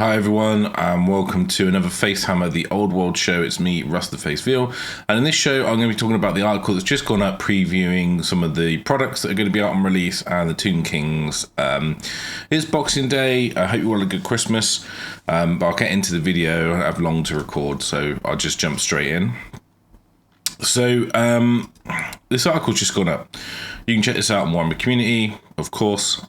Hi everyone, and welcome to another FACEHAMMER the Old World show. It's me, Russ the Face Veal, and in this show I'm going to be talking about the article that's just gone up previewing some of the products that are going to be out on release and the Tomb Kings. It's Boxing Day. I hope you all had a good Christmas, but I'll get into the video. I don't have long to record, so I'll just jump straight in. So this article's just gone up. You can check this out on Warhammer Community, of course.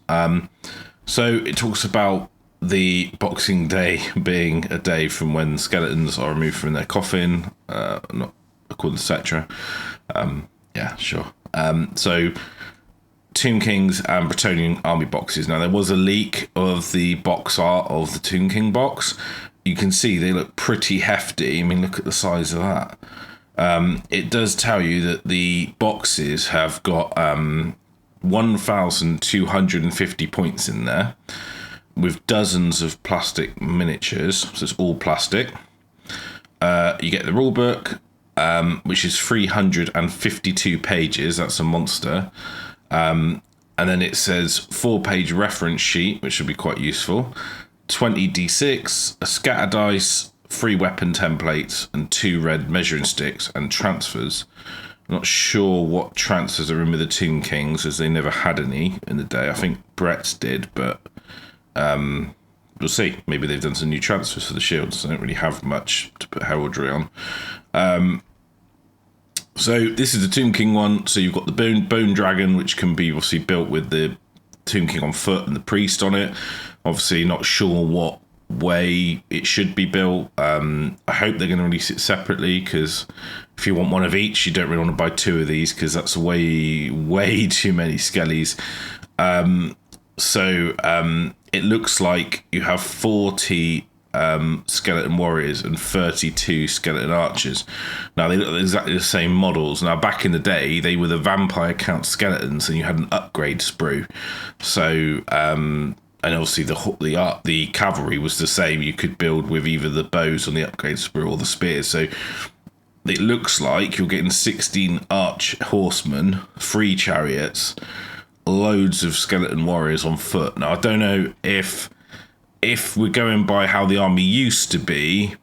So it talks about the Boxing Day being a day from when skeletons are removed from their coffin, not according to Cetra. Yeah, sure. So Tomb Kings and Bretonnian army boxes. Now there was a leak of the box art of the Tomb King box. You can see they look pretty hefty. I mean, look at the size of that. It does tell you that the boxes have got 1,250 points in there, with dozens of plastic miniatures, so it's all plastic. You get the rulebook, which is 352 pages. That's a monster. And then it says 4-page reference sheet, which should be quite useful. 20 d6, a scatter dice, 3 weapon templates, and 2 red measuring sticks and transfers. I'm not sure what transfers are in with the Tomb Kings, as they never had any in the day. I think Brett's did, but we'll see. Maybe they've done some new transfers for the shields. I don't really have much to put heraldry on. So this is the Tomb King one. So you've got the bone dragon, which can be obviously built with the Tomb King on foot and the priest on it. Obviously not sure what way it should be built. I hope they're going to release it separately, because if you want one of each, you don't really want to buy 2 of these, because that's way too many skellies. So it looks like you have 40 skeleton warriors and 32 skeleton archers. Now they look exactly the same models. Now back in the day, they were the vampire count skeletons, and you had an upgrade sprue. So and obviously the cavalry was the same. You could build with either the bows on the upgrade sprue or the spears. So it looks like you're getting 16 arch horsemen, 3 chariots, loads of skeleton warriors on foot. Now I don't know if we're going by how the army used to be,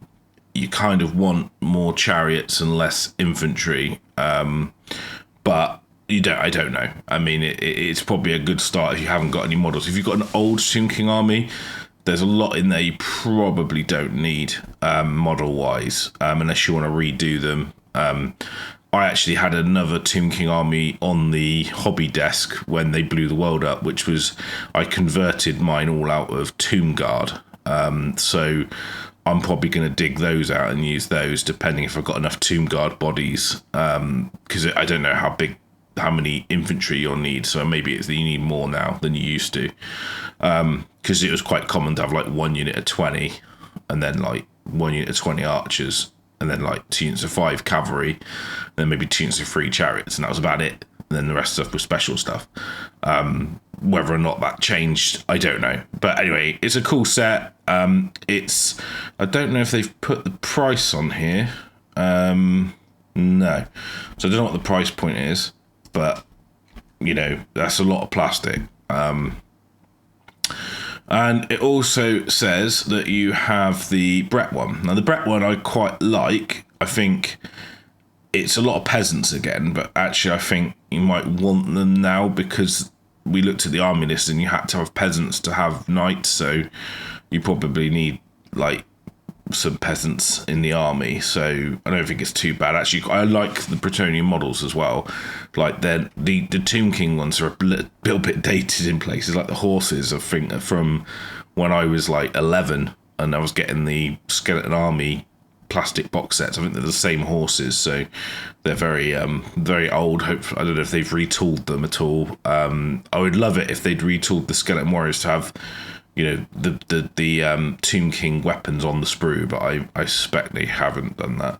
you kind of want more chariots and less infantry, but I don't know. I mean, it's probably a good start if you haven't got any models. If you've got an old Tomb King army, there's a lot in there you probably don't need model wise, unless you want to redo them. I actually had another Tomb King army on the hobby desk when they blew the world up, which was, I converted mine all out of Tomb Guard. So I'm probably going to dig those out and use those, depending if I've got enough Tomb Guard bodies, because I don't know how many infantry you'll need. So maybe it's that you need more now than you used to, because it was quite common to have like 1 unit of 20, and then like 1 unit of 20 archers, and then like 2 units of 5 cavalry, then maybe 2 units of 3 chariots, and that was about it. And then the rest stuff was special stuff. Whether or not that changed, I don't know. But anyway, it's a cool set. I don't know if they've put the price on here. No. So I don't know what the price point is, but that's a lot of plastic. And it also says that you have the Brett one. Now, the Brett one I quite like. I think it's a lot of peasants again, but actually I think you might want them now, because we looked at the army list and you had to have peasants to have knights, so you probably need like some peasants in the army. So I don't think it's too bad. Actually, I like the Bretonnian models as well. Like the Tomb King ones are a little bit dated in places. Like the horses, I think, are from when I was like 11 and I was getting the Skeleton Army plastic box sets. I think they're the same horses, so they're very very old. Hopefully, I don't know if they've retooled them at all. I would love it if they'd retooled the Skeleton Warriors to have the Tomb King weapons on the sprue, but I suspect they haven't done that.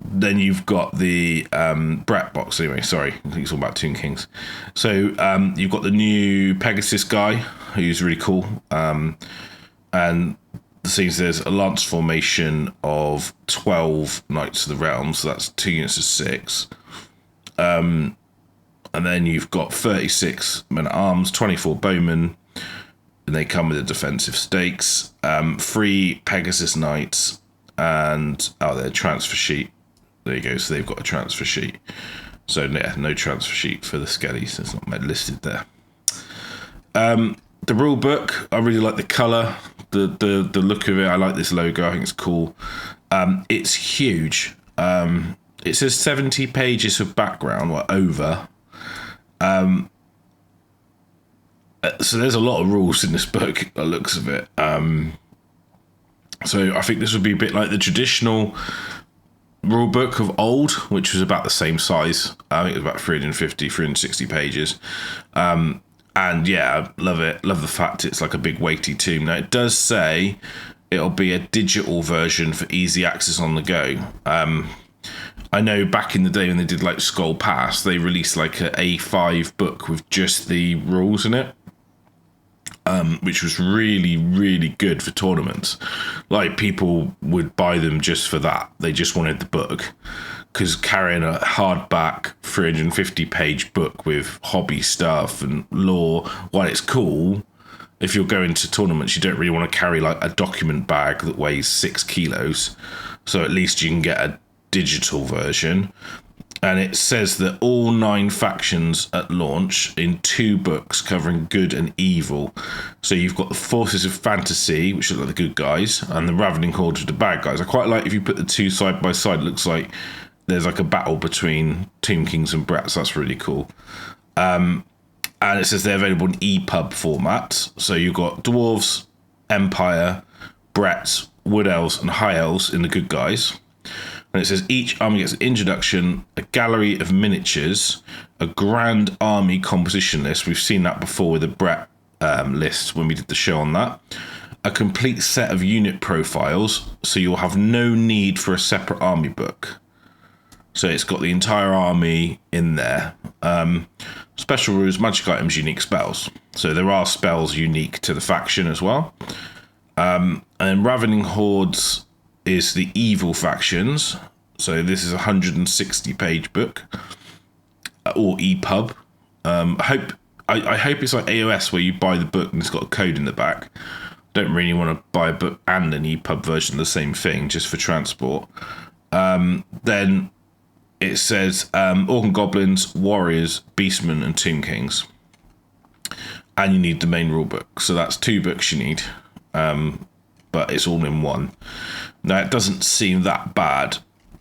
Then you've got the Brett box. Anyway, sorry, I think it's all about Tomb Kings. So you've got the new Pegasus guy, who's really cool, and the seems there's a lance formation of 12 Knights of the Realm, so that's 2 units of 6. And then you've got 36 men at arms, 24 bowmen, and they come with a defensive stakes, 3 Pegasus Knights, and their transfer sheet. There you go. So they've got a transfer sheet. So yeah, no transfer sheet for the skellies. It's not listed there. The rule book, I really like the colour, the look of it. I like this logo. I think it's cool. It's huge. It says 70 pages of background, or over. So there's a lot of rules in this book, by the looks of it. So I think this would be a bit like the traditional rule book of old, which was about the same size. I think it was about 360 pages. And yeah, I love it. Love the fact it's like a big weighty tome. Now, it does say it'll be a digital version for easy access on the go. I know back in the day when they did like Skull Pass, they released like an A5 book with just the rules in it, which was really, really good for tournaments. Like, people would buy them just for that. They just wanted the book. Because carrying a hardback 350-page book with hobby stuff and lore, while it's cool, if you're going to tournaments, you don't really want to carry like a document bag that weighs 6 kilos. So at least you can get a digital version. And it says that all 9 factions at launch in 2 books covering good and evil. So you've got the Forces of Fantasy, which look like the good guys, and the Ravening Horde with the bad guys. I quite like if you put the 2 side by side, it looks like there's like a battle between Tomb Kings and Brats. That's really cool. And it says they're available in EPUB format. So you've got Dwarves, Empire, Brats, Wood Elves, and High Elves in the good guys. And it says each army gets an introduction, a gallery of miniatures, a grand army composition list. We've seen that before with the Brat list when we did the show on that. A complete set of unit profiles, so you'll have no need for a separate army book. So it's got the entire army in there. Special rules, magic items, unique spells. So there are spells unique to the faction as well. And then Ravening Hordes is the evil factions. So this is a 160-page book, or EPUB. I hope it's like AOS where you buy the book and it's got a code in the back. Don't really want to buy a book and an EPUB version of the same thing just for transport. Then it says Orc and Goblins, Warriors, Beastmen, and Tomb Kings. And you need the main rule book. So that's 2 books you need. But it's all in one. Now, it doesn't seem that bad.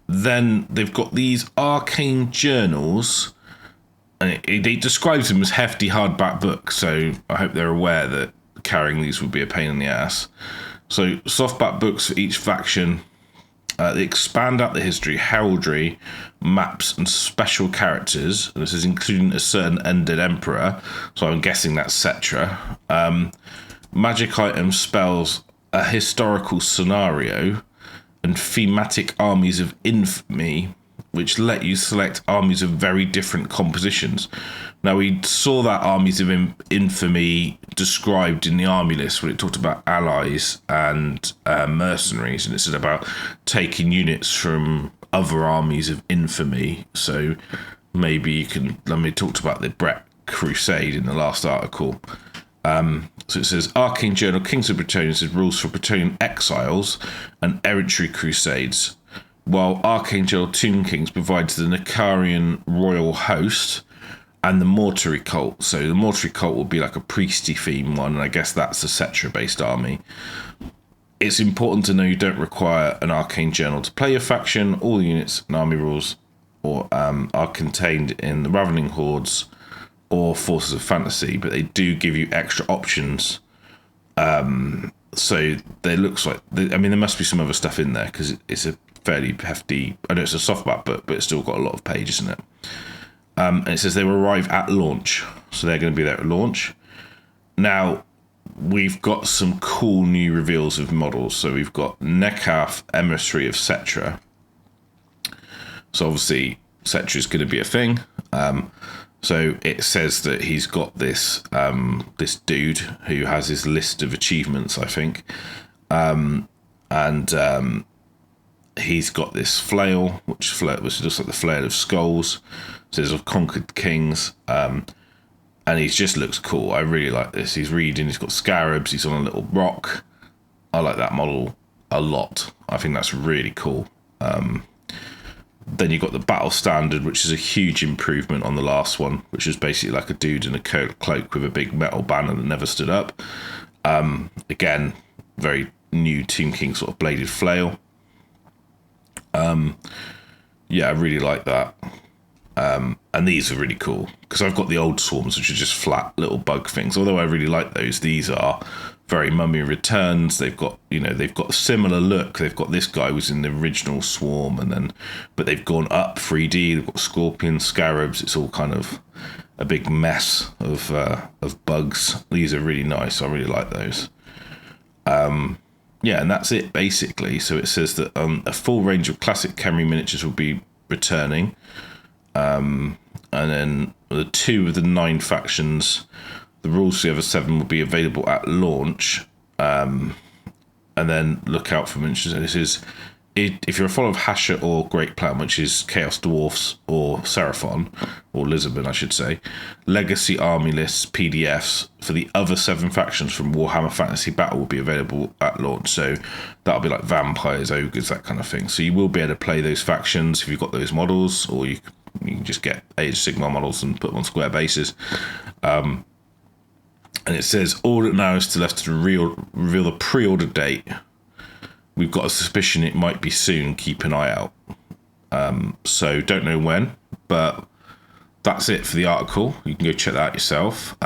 Then they've got these Arcane journals. And it describes them as hefty hardback books. So I hope they're aware that carrying these would be a pain in the ass. So softback books for each faction. They expand out the history, heraldry, maps, and special characters. And this is including a certain undead emperor, so I'm guessing that's Cetra. Magic items, spells, a historical scenario, and thematic armies of infamy, which let you select armies of very different compositions. Now, we saw that armies of infamy described in the army list when it talked about allies and mercenaries, and it said about taking units from other armies of infamy. So maybe you can, we talked about the Brett Crusade in the last article. So it says Arcane Journal, Kings of Bretonnian says rules for Bretonnian exiles and errantry crusades, while Arcane Journal Tomb Kings provides the Nicarian royal host and the mortuary cult. So the mortuary cult will be like a priesty theme one, and I guess that's a Cetra-based army. It's important to know you don't require an Arcane Journal to play your faction. All the units and army rules are contained in the Ravening Hordes or Forces of Fantasy, but they do give you extra options. So there looks like, there must be some other stuff in there because it's a fairly hefty, I know it's a softback book, but it's still got a lot of pages in it. And it says they will arrive at launch. So they're going to be there at launch. Now, we've got some cool new reveals of models. So we've got Nekath, Emissary of Cetra. So obviously, Cetra is going to be a thing. So it says that he's got this this dude who has his list of achievements, I think. He's got this flail, which looks like the flail of skulls. Says of conquered kings. and he just looks cool. I really like this. He's reading, he's got scarabs, he's on a little rock. I like that model a lot. I think that's really cool. Then you've got the battle standard, which is a huge improvement on the last one, which is basically like a dude in a cloak with a big metal banner that never stood up. Again, very new Tomb King sort of bladed flail. Yeah, I really like that. And these are really cool because I've got the old swarms, which are just flat little bug things. Although I really like those, these are very Mummy Returns. They've got, you know, they've got a similar look. They've got this guy was in the original swarm, and then, but they've gone up 3D. They've got scorpions, scarabs. It's all kind of a big mess of bugs. These are really nice. I really like those. Yeah, and that's it basically. So it says that a full range of classic Khemri miniatures will be returning. And then the 2 of the 9 factions, the rules for the other 7 will be available at launch. And then look out for miniatures. This is, if you're a follower of Hasher or Great Plan, which is Chaos Dwarfs or Seraphon, or Lisbon, I should say, Legacy Army lists, PDFs for the other 7 factions from Warhammer Fantasy Battle will be available at launch. So that'll be like vampires, ogres, that kind of thing. So you will be able to play those factions if you've got those models, or you can just get Age of Sigmar models and put them on square bases. And it says, all that now is left to reveal the pre-order date. We've got a suspicion it might be soon. Keep an eye out. So don't know when, but that's it for the article. You can go check that out yourself.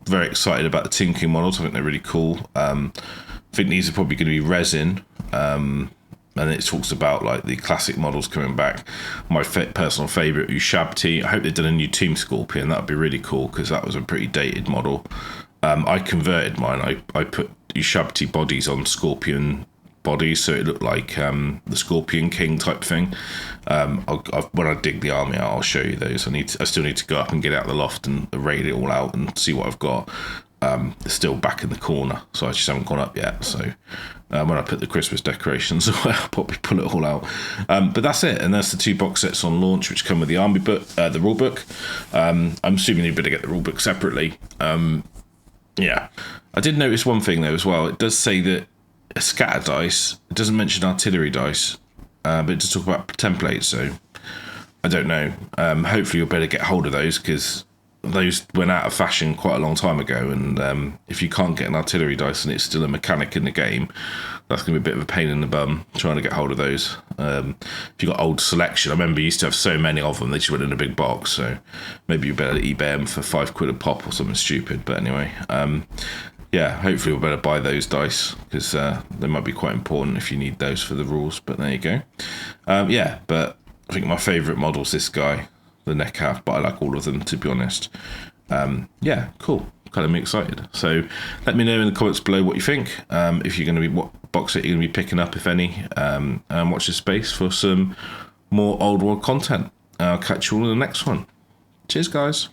Very excited about the Tomb King models. I think they're really cool. I think these are probably going to be resin. And it talks about like the classic models coming back. My personal favourite, Ushabti. I hope they've done a new Team Scorpion. That would be really cool because that was a pretty dated model. I converted mine. I put Ushabti bodies on Scorpion bodies, so it looked like the Scorpion King type thing. When I dig the army out, I'll show you those. I still need to go up and get out of the loft and raid it all out and see what I've got. It's still back in the corner, so I just haven't gone up yet. So when I put the Christmas decorations away, I'll probably pull it all out. But that's it, and that's the 2 box sets on launch, which come with the army book, the rule book. I'm assuming you better get the rule book separately. Yeah, I did notice one thing though as well. It does say that a scatter dice. It doesn't mention artillery dice, but it does talk about templates. So I don't know. Hopefully you'll better get hold of those because those went out of fashion quite a long time ago, and if you can't get an artillery dice and it's still a mechanic in the game, that's going to be a bit of a pain in the bum trying to get hold of those. If you got old selection, I remember you used to have so many of them, they just went in a big box, so maybe you better eBay them for £5 a pop or something stupid. But anyway, yeah, hopefully we'll better buy those dice because they might be quite important if you need those for the rules. But there you go. Yeah, but I think my favourite model's this guy, the neck half, but I like all of them, to be honest. Yeah, cool. Kind of excited. So let me know in the comments below what you think. If you're going to be, what box set you're going to be picking up, if any. And watch this space for some more Old World content. I'll catch you all in the next one. Cheers, guys.